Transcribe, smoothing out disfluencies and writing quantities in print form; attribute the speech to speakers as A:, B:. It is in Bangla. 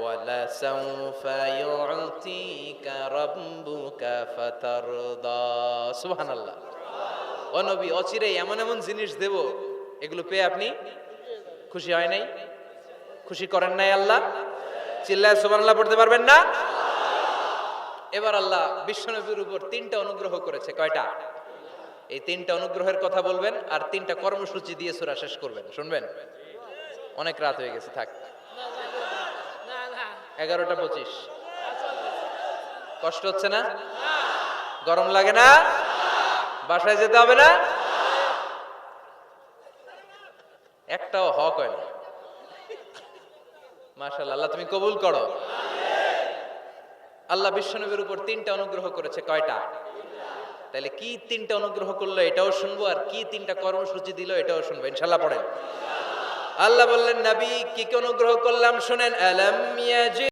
A: ওয়ালা সাউফা ইউতিকা রাব্বুকা ফাতারদা। সুবহানাল্লাহ। ও নবী, অচিরে এমন এমন জিনিস দেব, এগুলো পেয়ে আপনি খুশি হয় নাই? খুশি করেন নাই আল্লাহ? চিল্লায় সুবহানাল্লাহ পড়তে পারবেন না? এবার আল্লাহ বিশ্বনবীর উপর 3টা অনুগ্রহ করেছে। কয়টা? এই 3টা অনুগ্রহের কথা বলবেন আর 3টা কর্মসূচি দিয়ে সূরা শেষ করবেন। শুনবেন? অনেক রাত হয়ে গেছে, থাক। 11টা 25। কষ্ট হচ্ছে না? গরম লাগে না? বাসায় যেতে হবে না? একটাও হক হয় না। মাশাআল্লাহ, আল্লাহ তুমি কবুল করো। আল্লাহ বিশ্বনবীর উপর 3টা অনুগ্রহ করেছে। কয়টা? তাহলে কি 3টা অনুগ্রহ করলো এটাও শুনবো, আর কি 3টা কর্মসূচি দিল এটাও শুনবো ইনশাআল্লাহ। পড়েন। আল্লাহ বললেন, নবী কি কি অনুগ্রহ করলাম শুনেন। আলাম ইয়াজি